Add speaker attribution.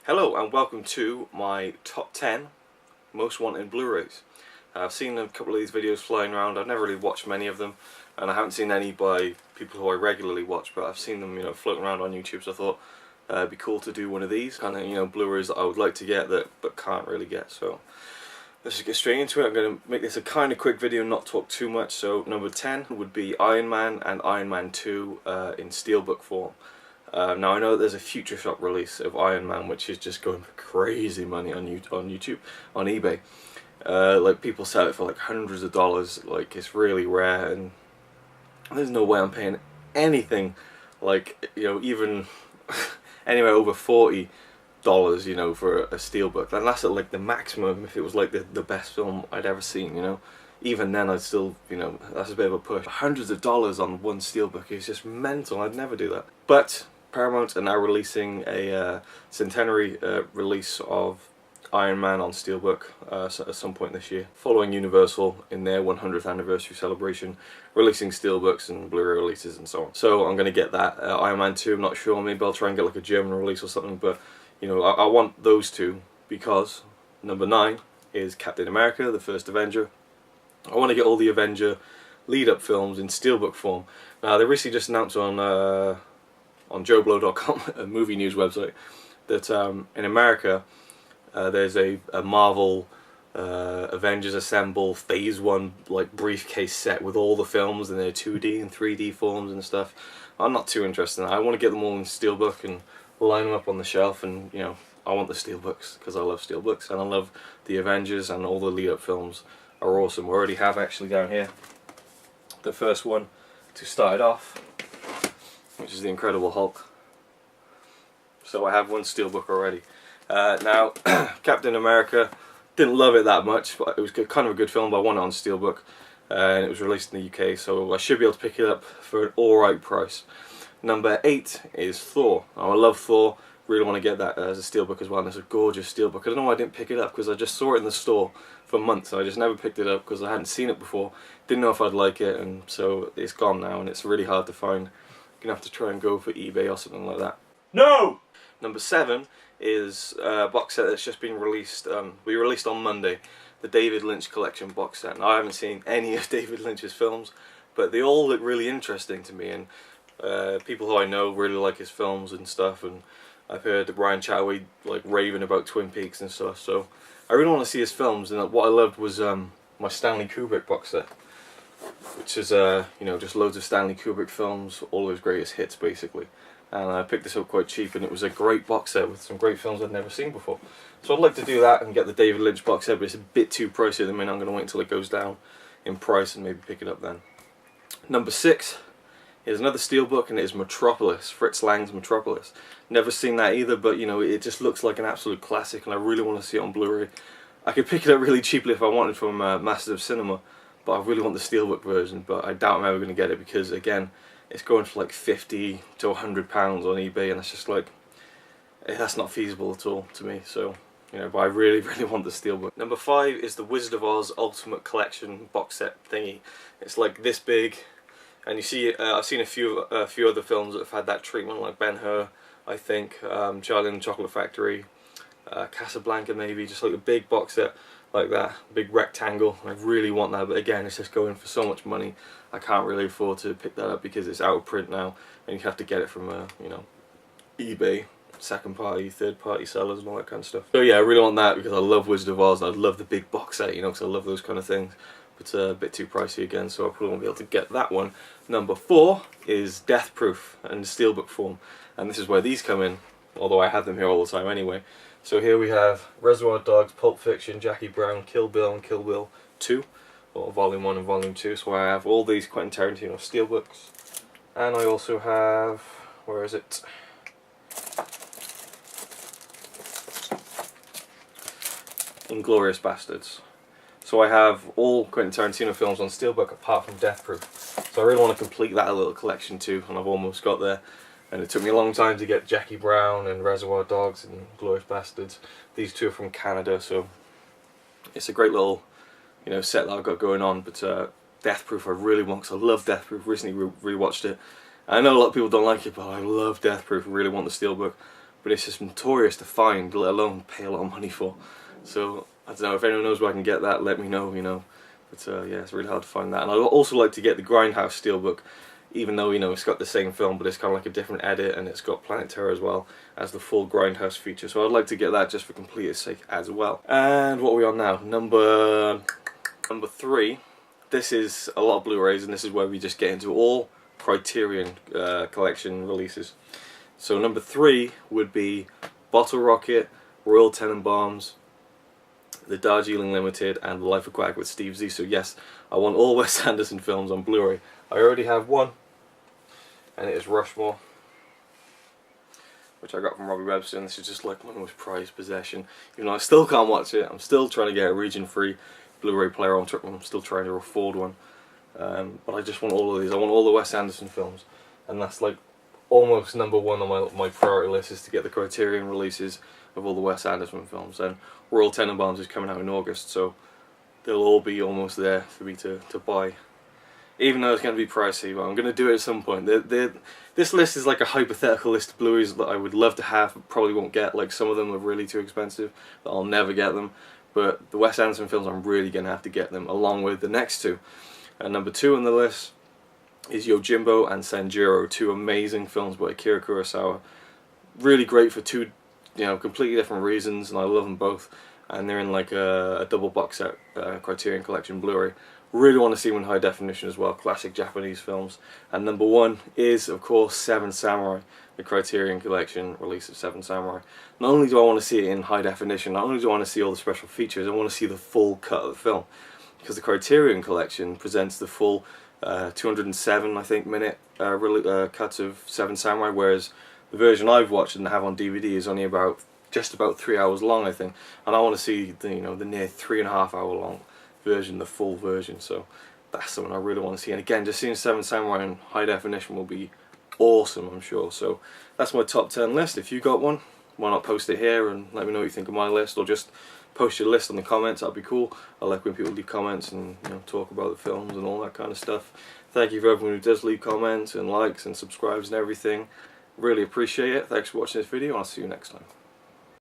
Speaker 1: Hello and welcome to my top 10 most wanted Blu-rays. I've seen a couple of these videos flying around. I've never really watched many of them, and I haven't seen any by people who I regularly watch, but I've seen them, floating around on YouTube, so I thought it'd be cool to do one of these kind of, Blu-rays that I would like to get but can't really get. So let's just get straight into it. I'm going to make this a kind of quick video, not talk too much. So number 10 would be Iron Man and Iron Man 2 in Steelbook form. Now I know that there's a Future Shock release of Iron Man which is just going for crazy money on YouTube, on eBay. Like people sell it for like hundreds of dollars. Like it's really rare, and there's no way I'm paying anything like even anywhere over $40 for a Steelbook. And that's at like the maximum if it was like the best film I'd ever seen. Even then I'd still, that's a bit of a push. Hundreds of dollars on one Steelbook is just mental. I'd never do that. But Paramount are now releasing a centenary release of Iron Man on Steelbook at some point this year, following Universal in their 100th anniversary celebration, releasing Steelbooks and Blu-ray releases and so on. So I'm going to get that. Iron Man 2, I'm not sure, maybe I'll try and get like a German release or something, but I want those two because number 9 is Captain America, the First Avenger. I want to get all the Avenger lead-up films in Steelbook form. Now they recently just announced on JoBlo.com, a movie news website, that in America there's a Marvel Avengers Assemble Phase 1 like briefcase set with all the films in their 2D and 3D forms and stuff. I'm not too interested in that. I want to get them all in Steelbook and line them up on the shelf, and I want the Steelbooks because I love Steelbooks and I love the Avengers, and all the lead-up films are awesome. We already have actually down here the first one to start it off, which is the Incredible Hulk. So I have one Steelbook already. Now, Captain America, didn't love it that much, but it was kind of a good film, but I want it on Steelbook, and it was released in the UK, so I should be able to pick it up for an alright price. Number 8 is Thor. Now, I love Thor, really want to get that as a Steelbook as well, and it's a gorgeous Steelbook. I don't know why I didn't pick it up, because I just saw it in the store for months, and I just never picked it up because I hadn't seen it before, didn't know if I'd like it, and so it's gone now, and it's really hard to find. You're going to have to try and go for eBay or something like that. No! Number 7 is a box set that's just been released. We released on Monday, the David Lynch Collection box set. Now I haven't seen any of David Lynch's films, but they all look really interesting to me, and people who I know really like his films and stuff, and I've heard Ryan Chataway like raving about Twin Peaks and stuff, so I really want to see his films. And what I loved was my Stanley Kubrick box set, which is just loads of Stanley Kubrick films, all of his greatest hits basically. And I picked this up quite cheap, and it was a great box set with some great films I'd never seen before. So I'd like to do that and get the David Lynch box set, but it's a bit too pricey at the minute. I'm going to wait until it goes down in price and maybe pick it up then. Number 6 is another Steelbook, and it is Metropolis, Fritz Lang's Metropolis. Never seen that either, but it just looks like an absolute classic, and I really want to see it on Blu-ray. I could pick it up really cheaply if I wanted from Masters of Cinema, but I really want the Steelbook version, but I doubt I'm ever going to get it because, again, it's going for like £50 to £100 on eBay, and it's just like, that's not feasible at all to me. So, but I really, really want the Steelbook. Number 5 is the Wizard of Oz Ultimate Collection box set thingy. It's like this big, and you see, I've seen a few other films that have had that treatment, like Ben-Hur, I think, Charlie and the Chocolate Factory, Casablanca maybe, just like a big box set like that, big rectangle. I really want that, but again, it's just going for so much money. I can't really afford to pick that up because it's out of print now, and you have to get it from eBay, second party, third party sellers and all that kind of stuff. So yeah, I really want that because I love Wizard of Oz, and I love the big box set, because I love those kind of things. But it's a bit too pricey again, so I probably won't be able to get that one. Number 4 is Death Proof and Steelbook form, and this is where these come in, although I have them here all the time anyway. So here we have Reservoir Dogs, Pulp Fiction, Jackie Brown, Kill Bill, and Kill Bill 2, or Volume 1 and Volume 2. So I have all these Quentin Tarantino Steelbooks, and I also have, where is it? Inglourious Bastards. So I have all Quentin Tarantino films on Steelbook apart from Death Proof. So I really want to complete that little collection too, and I've almost got there. And it took me a long time to get Jackie Brown and Reservoir Dogs and Inglourious Bastards. These two are from Canada, so it's a great little set that I've got going on. But Death Proof I really want, because I love Death Proof. Recently rewatched it. I know a lot of people don't like it, but I love Death Proof. I really want the Steelbook. but it's just notorious to find, let alone pay a lot of money for. So I don't know, if anyone knows where I can get that, let me know, you know. But yeah, it's really hard to find that. And I'd also like to get the Grindhouse Steelbook, even though, you know, it's got the same film, but it's kind of like a different edit, and it's got Planet Terror as well as the full Grindhouse feature. So I'd like to get that just for complete's sake as well. And what are we on now? Number 3. This is a lot of Blu-rays, and this is where we just get into all Criterion Collection releases. So number 3 would be Bottle Rocket, Royal Tenenbaums, The Darjeeling Limited, and The Life Aquatic with Steve Z. So yes, I want all Wes Anderson films on Blu-ray. I already have one, and it is Rushmore, which I got from Robbie Webster, and this is just like my most prized possession. Even though I still can't watch it, I'm still trying to get a region-free Blu-ray player. I'm still trying to afford one, but I just want all of these. I want all the Wes Anderson films, and that's like almost number 1 on my priority list, is to get the Criterion releases of all the Wes Anderson films. And Royal Tenenbaums is coming out in August, so they'll all be almost there for me to buy. Even though it's going to be pricey, but I'm going to do it at some point. This list is like a hypothetical list of Blu-rays that I would love to have, but probably won't get. Like, some of them are really too expensive that I'll never get them. But the Wes Anderson films, I'm really going to have to get them, along with the next 2. And number 2 on the list is Yojimbo and Sanjuro, 2 amazing films by Akira Kurosawa. Really great for 2, you know, completely different reasons, and I love them both. And they're in like a double box set Criterion Collection Blu-ray. Really want to see them in high definition as well, classic Japanese films. And number 1 is, of course, Seven Samurai, the Criterion Collection release of Seven Samurai. Not only do I want to see it in high definition, not only do I want to see all the special features, I want to see the full cut of the film. Because the Criterion Collection presents the full 207, I think, minute cuts of Seven Samurai, whereas the version I've watched and have on DVD is only just about 3 hours long, I think. And I want to see the, you know, the near 3.5 hour long version, the full version. So that's something I really want to see. And again, just seeing Seven Samurai in high definition will be awesome, I'm sure. So that's my top 10 list. If you got one, why not post it here and let me know what you think of my list, or just post your list on the comments. That'd be cool. I like when people leave comments and, you know, talk about the films and all that kind of stuff. Thank you for everyone who does leave comments and likes and subscribes and everything. Really appreciate it. Thanks for watching this video, and I'll see you next time.